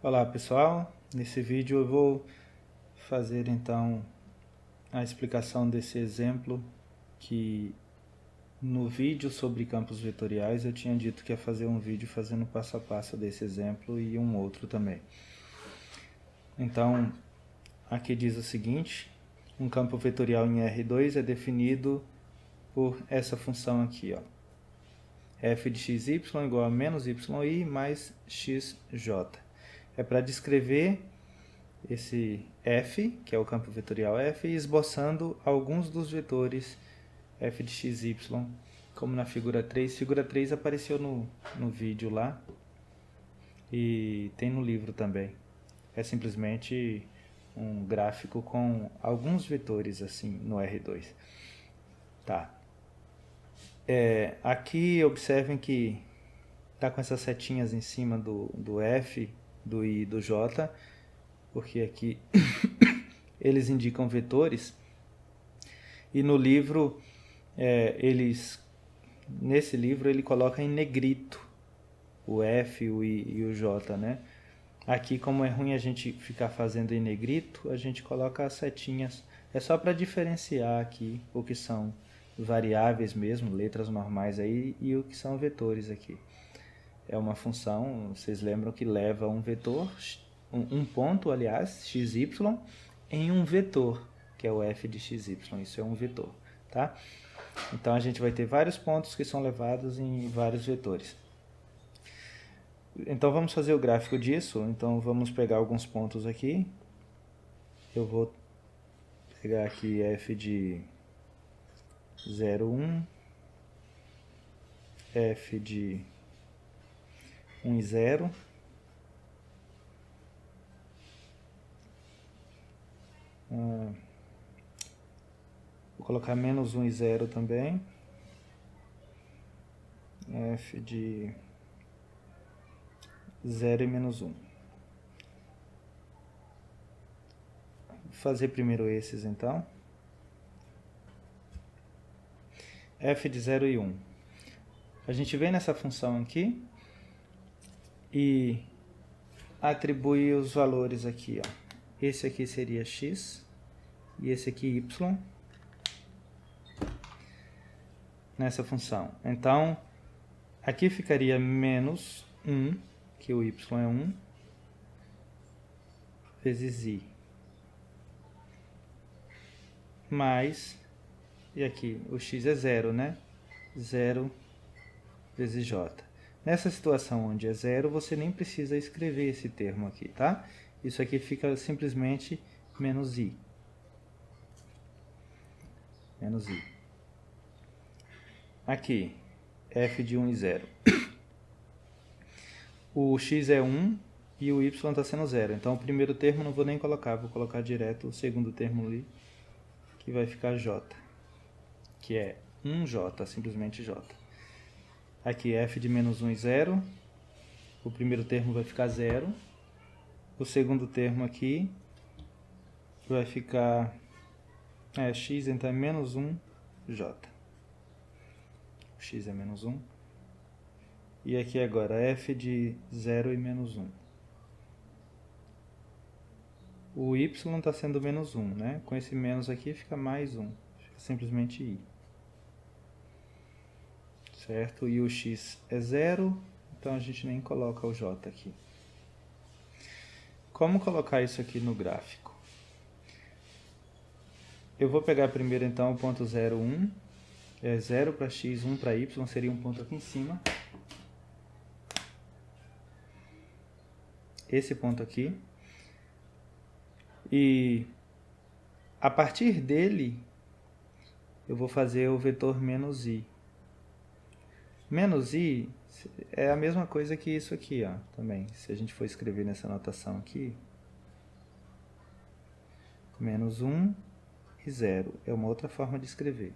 Olá pessoal, nesse vídeo eu vou fazer então a explicação desse exemplo que no vídeo sobre campos vetoriais eu tinha dito que ia fazer um vídeo fazendo passo a passo desse exemplo e um outro também. Então, aqui diz o seguinte: um campo vetorial em R2 é definido por essa função aqui, ó, f de xy igual a menos yi mais xj. É para descrever esse f, que é o campo vetorial f, e esboçando alguns dos vetores f de xy, como na figura 3. Figura 3 apareceu no vídeo lá e tem no livro também. É simplesmente um gráfico com alguns vetores assim no R2. Tá. Aqui observem que está com essas setinhas em cima do F, do I e do J, porque aqui eles indicam vetores. E no livro, nesse livro ele coloca em negrito o F, o I e o J, né? Aqui, como é ruim a gente ficar fazendo em negrito, a gente coloca as setinhas. É só para diferenciar aqui o que são variáveis mesmo, letras normais aí, e o que são vetores aqui. É uma função, vocês lembram que leva um vetor, um ponto, aliás, xy, em um vetor, que é o f de xy. Isso é um vetor, tá? Então a gente vai ter vários pontos que são levados em vários vetores. Então vamos fazer o gráfico disso. Então vamos pegar alguns pontos aqui. Eu vou pegar aqui f de 0, 1, f de 1 e 0, vou colocar menos 1 e 0 também, f de 0 e menos 1. Vou fazer primeiro esses então. F de 0 e 1. A gente vem nessa função aqui e atribui os valores aqui, ó. Esse aqui seria x e esse aqui y nessa função. Então, aqui ficaria menos 1, que o y é 1, vezes i, mais, e aqui o x é 0, né? 0 vezes j. Nessa situação onde é 0, você nem precisa escrever esse termo aqui, tá? Isso aqui fica simplesmente menos i. Menos i. Aqui, f de 1 e 0. O x é 1 e o y está sendo 0. Então, o primeiro termo não vou nem colocar, vou colocar direto o segundo termo ali, que vai ficar j, que é 1j, simplesmente j. Aqui, f de menos 1 e 0. O primeiro termo vai ficar 0. O segundo termo aqui vai ficar x, então é menos 1j. O x é menos 1. E aqui agora, f de 0 e menos 1. O y está sendo menos 1, né? Com esse menos aqui fica mais 1. Fica simplesmente i. Certo? E o x é 0, então a gente nem coloca o j aqui. Como colocar isso aqui no gráfico? Eu vou pegar primeiro então o ponto 0, 1. É 0 para x, 1 para y, seria um ponto aqui em cima. Esse ponto aqui. E a partir dele, eu vou fazer o vetor menos i. Menos i é a mesma coisa que isso aqui, ó, também. Se a gente for escrever nessa notação aqui, menos 1 e 0 é uma outra forma de escrever.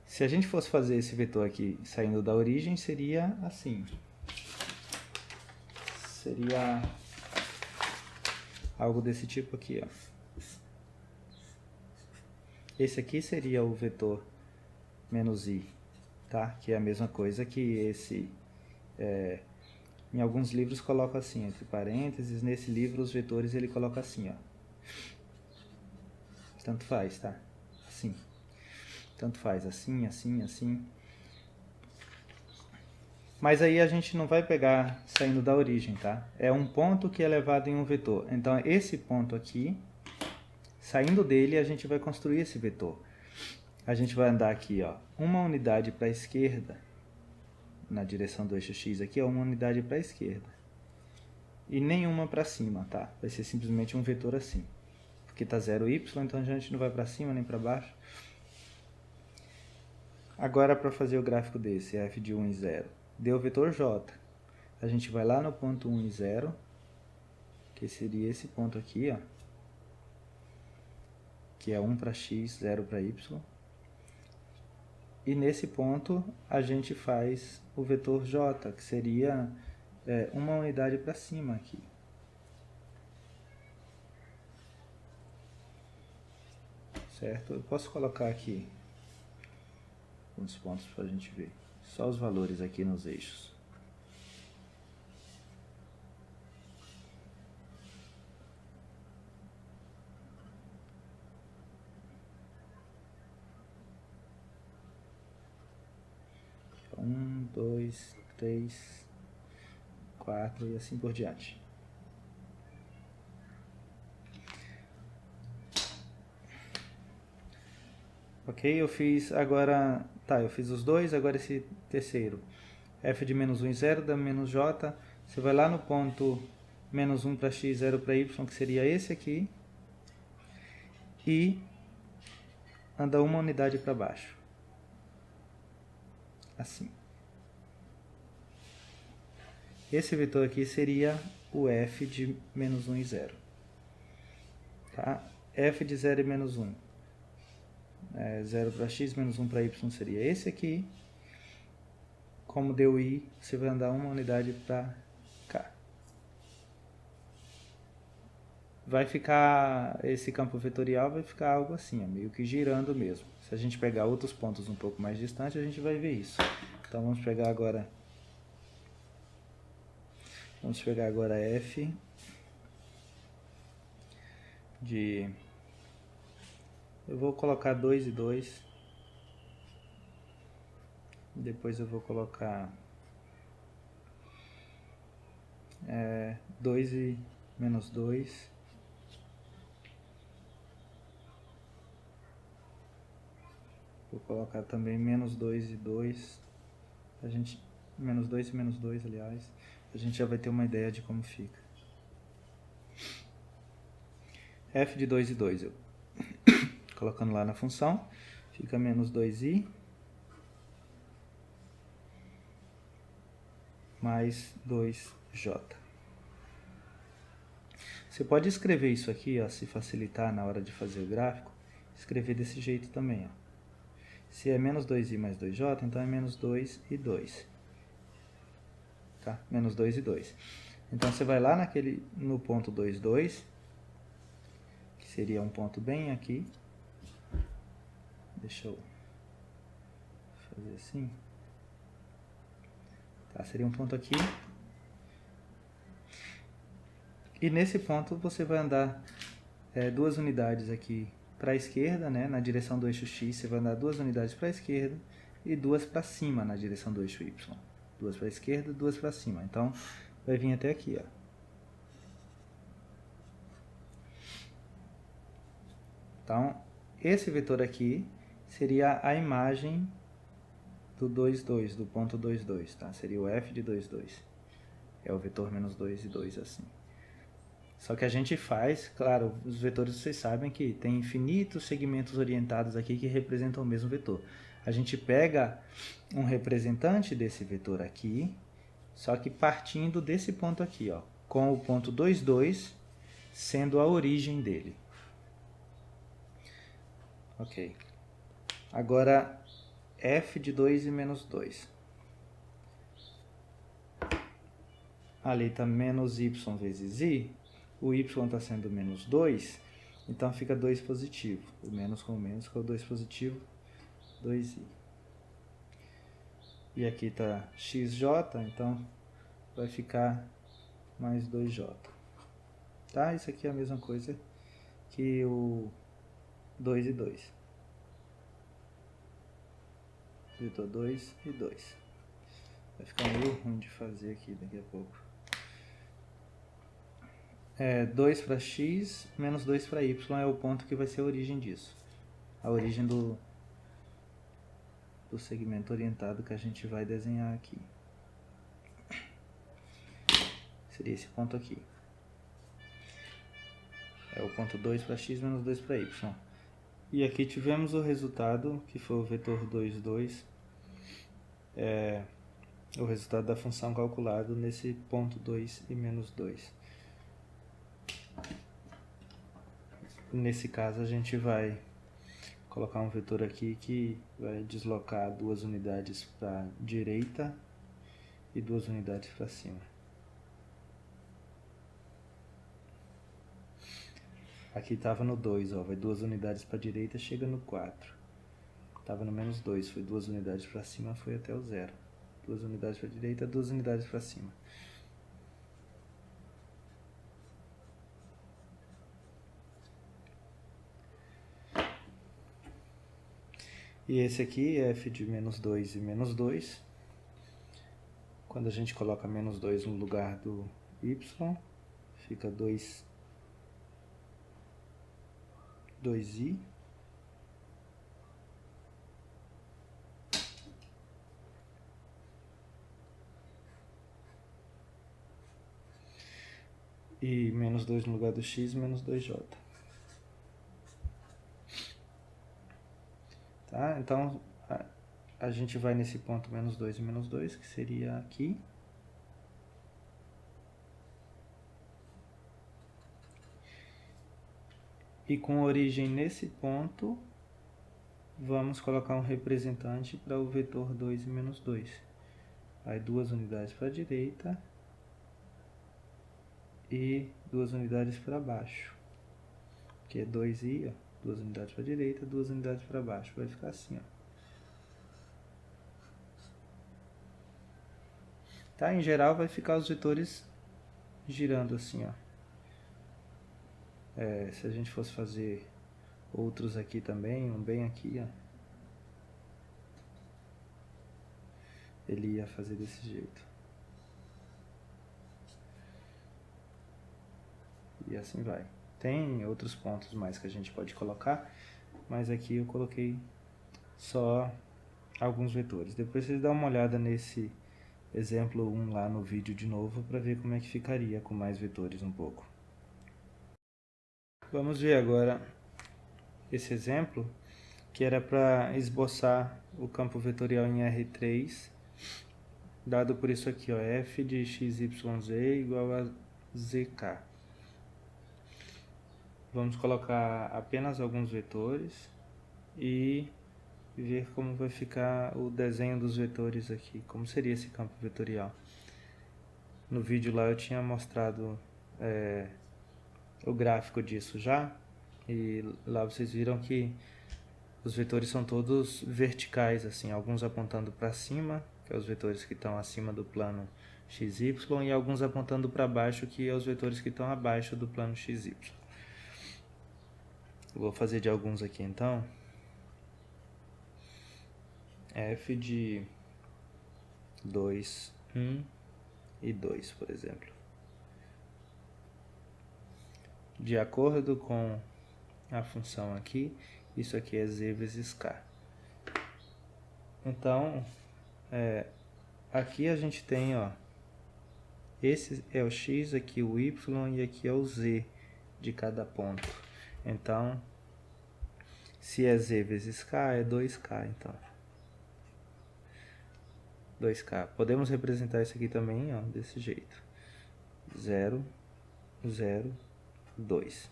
Se a gente fosse fazer esse vetor aqui saindo da origem, seria assim. Seria algo desse tipo aqui, ó. Esse aqui seria o vetor menos i, tá? Que é a mesma coisa que esse Em alguns livros coloca assim, entre parênteses. Nesse livro, os vetores ele coloca assim, ó. Tanto faz, tá? Assim. Tanto faz, assim, assim, assim. Mas aí a gente não vai pegar saindo da origem, tá? É um ponto que é levado em um vetor. Então, esse ponto aqui, saindo dele, a gente vai construir esse vetor. A gente vai andar aqui, ó, uma unidade para a esquerda, na direção do eixo x aqui, é uma unidade para a esquerda. E nenhuma para cima, tá? Vai ser simplesmente um vetor assim. Porque tá 0y, então a gente não vai para cima nem para baixo. Agora, para fazer o gráfico desse, f de 1 e 0, deu o vetor j. A gente vai lá no ponto 1 e 0, que seria esse ponto aqui, ó, que é 1 para x, 0 para y. E nesse ponto a gente faz o vetor j, que seria uma unidade para cima aqui. Certo? Eu posso colocar aqui uns pontos para a gente ver. Só os valores aqui nos eixos. Um, dois, três, 4 e assim por diante. Ok, eu fiz agora, tá, eu fiz os dois, agora esse terceiro. F de menos 1 e 0 dá menos j. Você vai lá no ponto menos 1 para x, 0 para y, que seria esse aqui. E anda uma unidade para baixo. Assim. Esse vetor aqui seria o f de menos 1 e 0. Tá? F de 0 e menos 1. 0 para x, menos 1 para y seria esse aqui. Como deu i, você vai andar uma unidade para cá. Vai ficar, esse campo vetorial vai ficar algo assim, meio que girando mesmo. Se a gente pegar outros pontos um pouco mais distantes, a gente vai ver isso. Então vamos pegar agora f de... Eu vou colocar 2 e 2. Depois eu vou colocar 2 e menos 2. Vou colocar também menos 2 e 2. Menos 2 e menos 2, aliás. A gente já vai ter uma ideia de como fica. F de 2 e 2, eu colocando lá na função, fica menos 2i mais 2j. Você pode escrever isso aqui, ó, se facilitar na hora de fazer o gráfico, escrever desse jeito também. Ó. Se é menos 2i mais 2j, então é menos 2 e 2. Tá? Menos 2 e 2. Então você vai lá no ponto 2, 2, que seria um ponto bem aqui. Deixa eu fazer assim. Tá, seria um ponto aqui. E nesse ponto você vai andar 2 unidades aqui para a esquerda, né? Na direção do eixo x, você vai andar 2 unidades para a esquerda e 2 para cima na direção do eixo y. 2 para a esquerda, 2 para cima. Então, vai vir até aqui, ó. Então, esse vetor aqui seria a imagem do 2, 2, do ponto 2, 2, tá? Seria o f de 2, 2. É o vetor menos 2 e 2, assim. Só que a gente faz, claro, os vetores vocês sabem que tem infinitos segmentos orientados aqui que representam o mesmo vetor. A gente pega um representante desse vetor aqui, só que partindo desse ponto aqui, ó, com o ponto 2, 2 sendo a origem dele. Ok. Agora, f de 2 e menos 2. Ali está menos y vezes i. O y está sendo menos 2, então fica 2 positivo. O menos com o menos ficou 2 positivo, 2i. E aqui está xj, então vai ficar mais 2j. Tá? Isso aqui é a mesma coisa que o 2 e 2. Vetor 2 e 2. Vai ficar meio ruim de fazer aqui daqui a pouco. 2 para x menos 2 para y é o ponto que vai ser a origem disso. A origem do segmento orientado que a gente vai desenhar aqui. Seria esse ponto aqui. É o ponto 2 para x menos 2 para y. E aqui tivemos o resultado, que foi o vetor 2, 2. O resultado da função calculado nesse ponto 2 e menos 2. Nesse caso a gente vai colocar um vetor aqui que vai deslocar 2 unidades para a direita e 2 unidades para cima. Aqui estava no 2, ó, vai 2 unidades para a direita, chega no 4. Estava no menos 2, foi 2 unidades para cima, foi até o 0. 2 unidades para a direita, 2 unidades para cima. E esse aqui é f de menos 2 e menos 2. Quando a gente coloca menos 2 no lugar do y, fica 2i. E menos 2 no lugar do x, menos 2j. Tá? Então, a gente vai nesse ponto menos 2 e menos 2, que seria aqui. E com origem nesse ponto, vamos colocar um representante para o vetor 2 e menos 2. Aí 2 unidades para a direita e 2 unidades para baixo. Que é 2i, ó, 2 unidades para a direita, 2 unidades para baixo. Vai ficar assim, ó. Tá? Em geral vai ficar os vetores girando assim, ó. Se a gente fosse fazer outros aqui também, um bem aqui, ó, ele ia fazer desse jeito. E assim vai. Tem outros pontos mais que a gente pode colocar, mas aqui eu coloquei só alguns vetores. Depois vocês dão uma olhada nesse exemplo 1 lá no vídeo de novo para ver como é que ficaria com mais vetores um pouco. Vamos ver agora esse exemplo, que era para esboçar o campo vetorial em R3, dado por isso aqui, ó, f de x, y, z igual a zk. Vamos colocar apenas alguns vetores e ver como vai ficar o desenho dos vetores aqui, como seria esse campo vetorial. No vídeo lá eu tinha mostrado o gráfico disso já, e lá vocês viram que os vetores são todos verticais, assim, alguns apontando para cima, que é os vetores que estão acima do plano XY, e alguns apontando para baixo, que é os vetores que estão abaixo do plano XY. Eu vou fazer de alguns aqui então. F de 2, 1 e 2, por exemplo. De acordo com a função aqui, isso aqui é z vezes k. Então, aqui a gente tem, ó, esse é o x, aqui o y e aqui é o z de cada ponto. Então, se é z vezes k, é 2k, então. 2k. Podemos representar isso aqui também, ó, desse jeito. 0, 0, 2.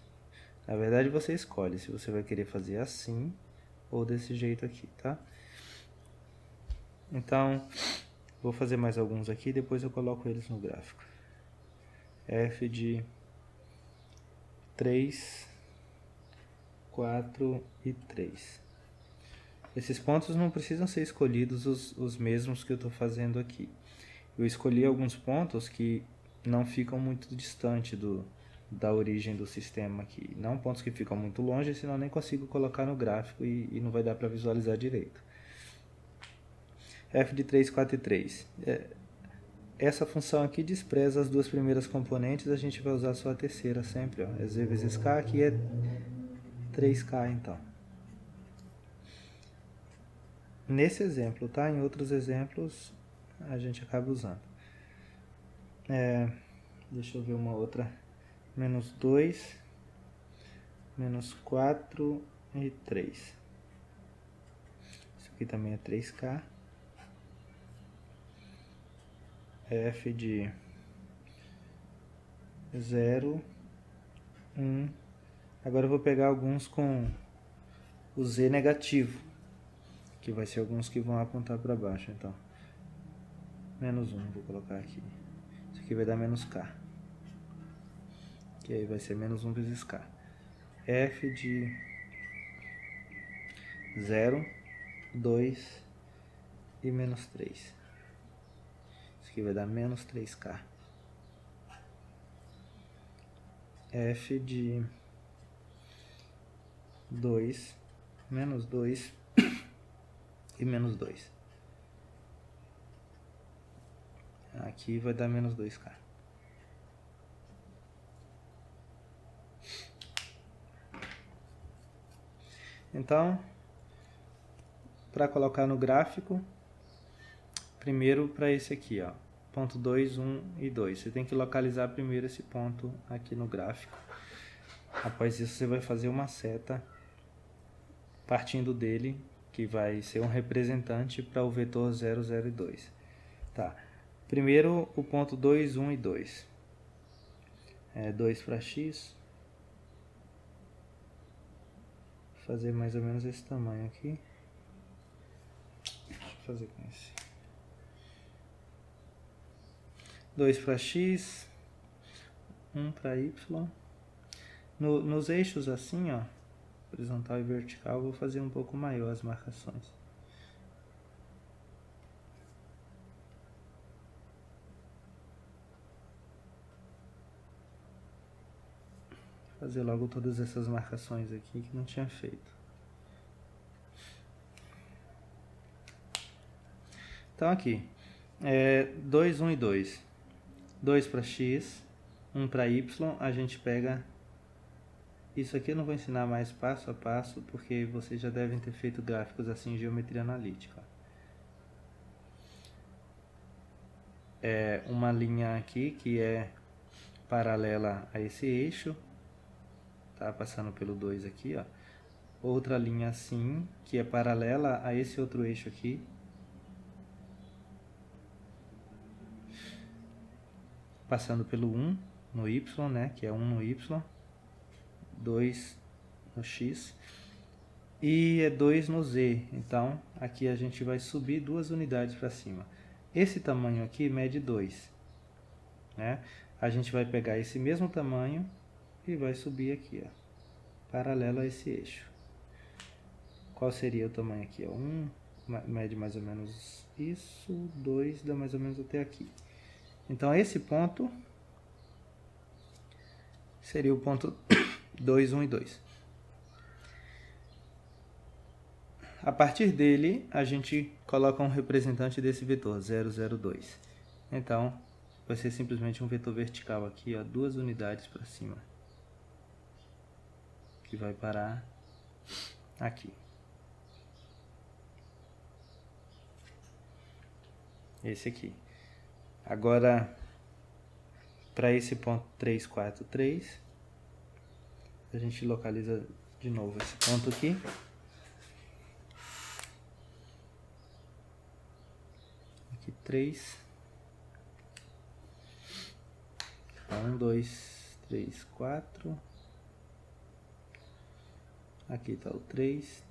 Na verdade, você escolhe se você vai querer fazer assim ou desse jeito aqui, tá? Então, vou fazer mais alguns aqui, depois eu coloco eles no gráfico. F de 3, 4 e 3. Esses pontos não precisam ser escolhidos os mesmos que eu estou fazendo aqui. eu escolhi alguns pontos que não ficam muito distante da origem do sistema aqui. Não pontos que ficam muito longe, senão eu nem consigo colocar no gráfico e não vai dar para visualizar direito. f de 3, 4 e 3. Essa função aqui despreza as duas primeiras componentes, a gente vai usar só a terceira sempre. Ó. É z vezes k, aqui é 3k então. Nesse exemplo, tá? Em outros exemplos a gente acaba usando. Deixa eu ver uma outra. Menos 2, menos 4 e 3. Isso aqui também é 3k. F de 0, 1. Agora eu vou pegar alguns com o z negativo, que vai ser alguns que vão apontar para baixo. Então, menos 1, vou colocar aqui. Isso aqui vai dar menos k. Que aí vai ser menos 1 vezes k. F de 0, 2 e menos 3. Isso aqui vai dar menos 3k. F de 2, menos 2 e menos 2. Aqui vai dar menos 2k. Então, para colocar no gráfico, primeiro para esse aqui, ó, ponto 2, 1 e 2. Você tem que localizar primeiro esse ponto aqui no gráfico. Após isso, você vai fazer uma seta partindo dele, que vai ser um representante para o vetor 0, 0 e 2. Tá. Primeiro, o ponto 2, 1 e 2. 2 para x. Vou fazer mais ou menos esse tamanho aqui. Deixa eu fazer com esse. 2 para x, 1 para y. Nos eixos assim, ó, horizontal e vertical, eu vou fazer um pouco maior as marcações. Vou fazer logo todas essas marcações aqui que não tinha feito. Então aqui, 2, 1 e 2. 2 para x, 1 para y, a gente pega... Isso aqui eu não vou ensinar mais passo a passo, porque vocês já devem ter feito gráficos assim em geometria analítica. Uma linha aqui que é paralela a esse eixo, tá? Passando pelo 2 aqui, ó. Outra linha assim, que é paralela a esse outro eixo aqui. Passando pelo 1 no y, né? Que é 1 no y. 2 no x. E é 2 no z. Então, aqui a gente vai subir 2 unidades para cima. Esse tamanho aqui mede 2. Né? A gente vai pegar esse mesmo tamanho e vai subir aqui, ó, paralelo a esse eixo. Qual seria o tamanho aqui? 1 mede mais ou menos isso, 2 dá mais ou menos até aqui. Então, esse ponto seria o ponto 2, 1 e 2. A partir dele, a gente coloca um representante desse vetor, 0, 0, 2. Então, vai ser simplesmente um vetor vertical aqui, ó, 2 unidades para cima. Que vai parar aqui. Esse aqui. Agora, para esse ponto 3, 4, 3, a gente localiza de novo esse ponto aqui. Aqui 3. 1, 2, 3, 4. Aqui está o 3.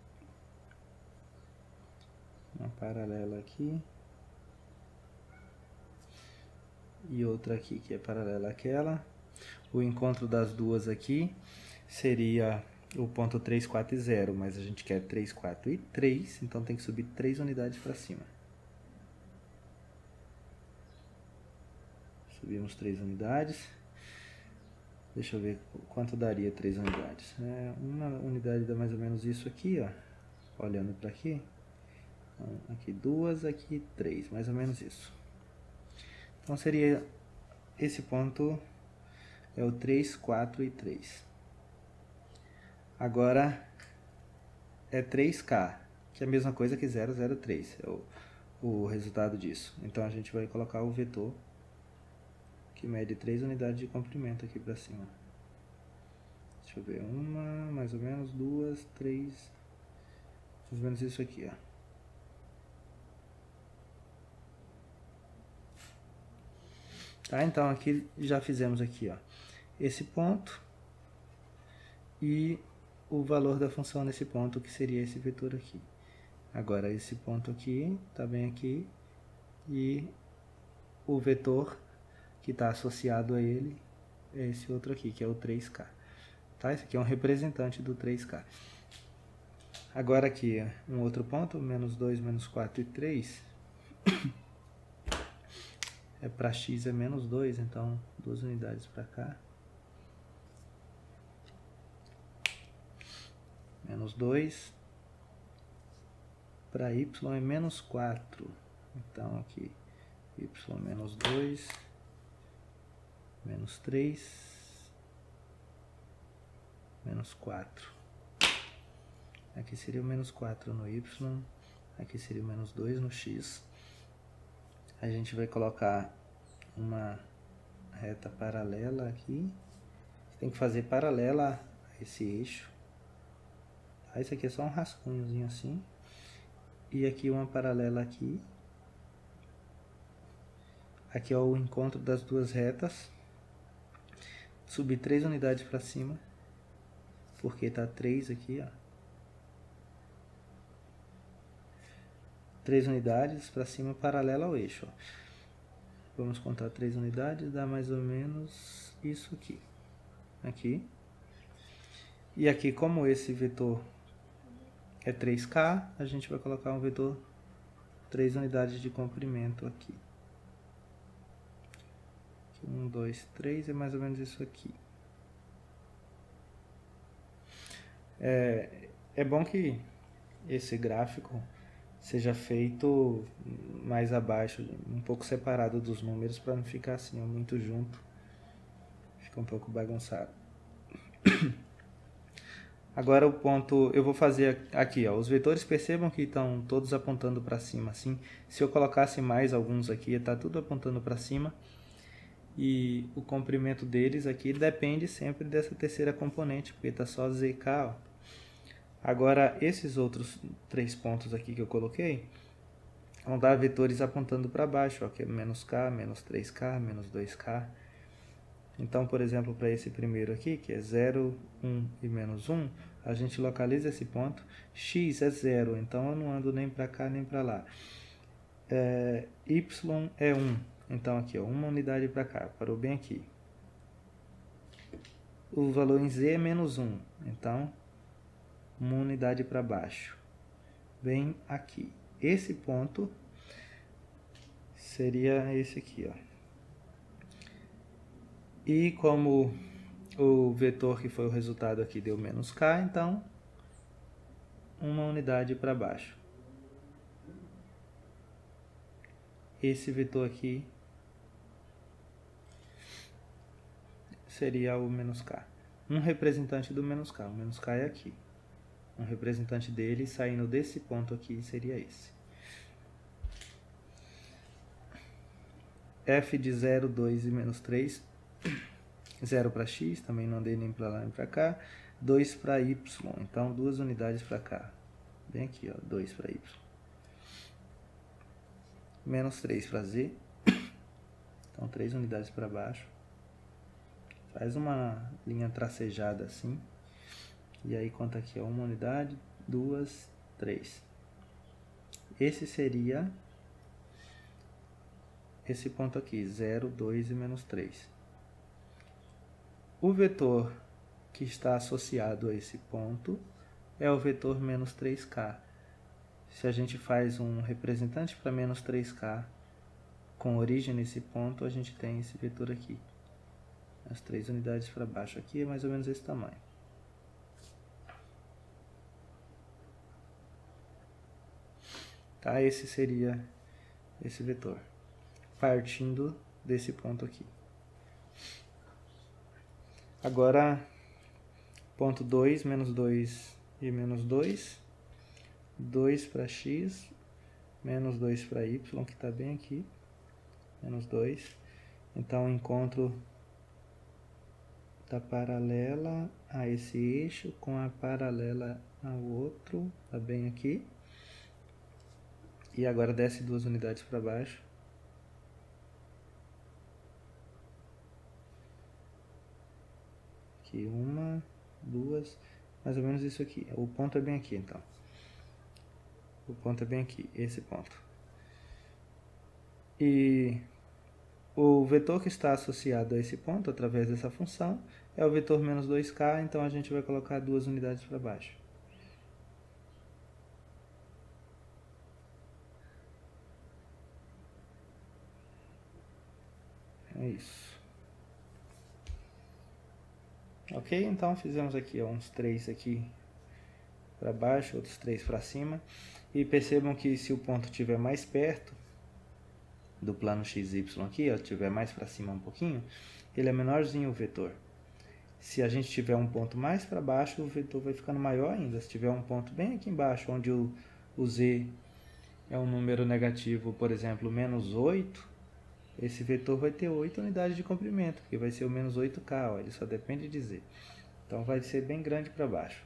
Uma paralela aqui. E outra aqui que é paralela àquela. O encontro das duas aqui seria o ponto 3, 4 e 0, mas a gente quer 3, 4 e 3, então tem que subir 3 unidades para cima. Subimos 3 unidades. Deixa eu ver quanto daria 3 unidades. Uma unidade dá mais ou menos isso aqui, ó. Olhando para aqui. Aqui 2, aqui 3, mais ou menos isso. Então seria esse ponto é o 3, 4 e 3. Agora é 3K, que é a mesma coisa que 003, é o resultado disso. Então a gente vai colocar o vetor que mede 3 unidades de comprimento aqui para cima. Deixa eu ver, uma, mais ou menos, 2, 3, mais ou menos isso aqui, ó. Tá, então aqui já fizemos aqui, ó, esse ponto e o valor da função nesse ponto, que seria esse vetor aqui. Agora esse ponto aqui está bem aqui e o vetor que está associado a ele é esse outro aqui, que é o 3K. Tá? Esse aqui é um representante do 3K. Agora aqui um outro ponto, menos 2, menos 4 e 3. É para x é menos 2, então 2 unidades para cá. Menos 2. Para y é menos 4. Então aqui y menos 2, menos 3, menos 4. Aqui seria o menos 4 no y, aqui seria o menos 2 no x. A gente vai colocar uma reta paralela aqui. Tem que fazer paralela a esse eixo. Tá? Isso aqui é só um rascunhozinho assim. E aqui uma paralela aqui. Aqui é o encontro das duas retas. Subir 3 unidades para cima. Porque tá 3 aqui, ó. 3 unidades para cima, paralela ao eixo, ó. Vamos contar 3 unidades, dá mais ou menos isso aqui. Aqui. E aqui, como esse vetor é 3K, a gente vai colocar um vetor 3 unidades de comprimento aqui. 1, 2, 3 é mais ou menos isso aqui. É bom que esse gráfico seja feito mais abaixo, um pouco separado dos números, para não ficar assim, muito junto. Fica um pouco bagunçado. Agora o ponto, eu vou fazer aqui, ó, os vetores, percebam que estão todos apontando para cima, assim. Se eu colocasse mais alguns aqui, está tudo apontando para cima. E o comprimento deles aqui depende sempre dessa terceira componente, porque está só ZK, ó. Agora, esses outros 3 pontos aqui que eu coloquei, vão dar vetores apontando para baixo, ó, que é menos K, menos 3K, menos 2K. Então, por exemplo, para esse primeiro aqui, que é 0, 1 e menos 1, a gente localiza esse ponto. X é 0, então eu não ando nem para cá nem para lá. Y é 1, então aqui, ó, uma unidade para cá, parou bem aqui. O valor em Z é menos 1, então uma unidade para baixo. Vem aqui. Esse ponto seria esse aqui, ó. E como o vetor que foi o resultado aqui deu menos K, então uma unidade para baixo. Esse vetor aqui seria o menos K. Um representante do menos K. O menos K é aqui. Um representante dele saindo desse ponto aqui seria esse. F de 0, 2 e menos 3. 0 para x, também não andei nem para lá nem para cá. 2 para y, então 2 unidades para cá. Bem aqui, ó, 2 para y. Menos 3 para z. Então 3 unidades para baixo. Faz uma linha tracejada assim. E aí conta aqui, ó, uma unidade, 2, 3. Esse seria esse ponto aqui, 0, 2 e menos 3. O vetor que está associado a esse ponto é o vetor menos 3K. Se a gente faz um representante para menos 3K, com origem nesse ponto, a gente tem esse vetor aqui. As 3 unidades para baixo. Aqui é mais ou menos esse tamanho. Tá? Esse seria esse vetor, partindo desse ponto aqui. Agora, ponto 2, menos 2 e menos 2. 2 para x, menos 2 para y, que está bem aqui. Menos 2. Então, o encontro está paralela a esse eixo com a paralela ao outro, está bem aqui. E agora desce 2 unidades para baixo. Aqui, 1, 2, mais ou menos isso aqui. O ponto é bem aqui, então. O ponto é bem aqui, esse ponto. E o vetor que está associado a esse ponto, através dessa função, é o vetor menos 2k, então a gente vai colocar 2 unidades para baixo. É isso. Ok, então fizemos aqui uns 3 aqui para baixo, outros 3 para cima. E percebam que se o ponto estiver mais perto do plano XY aqui, estiver mais para cima um pouquinho, ele é menorzinho o vetor. Se a gente tiver um ponto mais para baixo, o vetor vai ficando maior ainda. Se tiver um ponto bem aqui embaixo, onde o z é um número negativo, por exemplo, menos 8, esse vetor vai ter 8 unidades de comprimento, porque vai ser o menos 8k, ó, ele só depende de z. Então vai ser bem grande para baixo.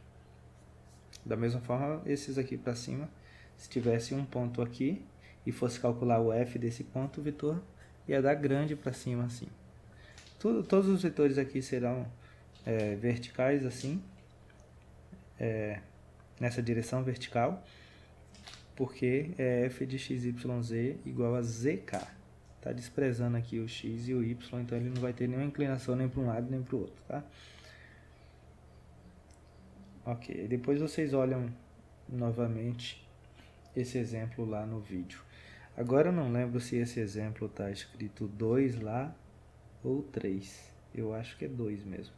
Da mesma forma, esses aqui para cima, se tivesse um ponto aqui e fosse calcular o f desse ponto, o vetor ia dar grande para cima assim. Todos os vetores aqui serão verticais assim, nessa direção vertical, porque é f de xyz igual a zk. Está desprezando aqui o x e o y, então ele não vai ter nenhuma inclinação nem para um lado nem para o outro, tá? Ok, depois vocês olham novamente esse exemplo lá no vídeo. Agora eu não lembro se esse exemplo está escrito 2 lá ou 3. Eu acho que é 2 mesmo.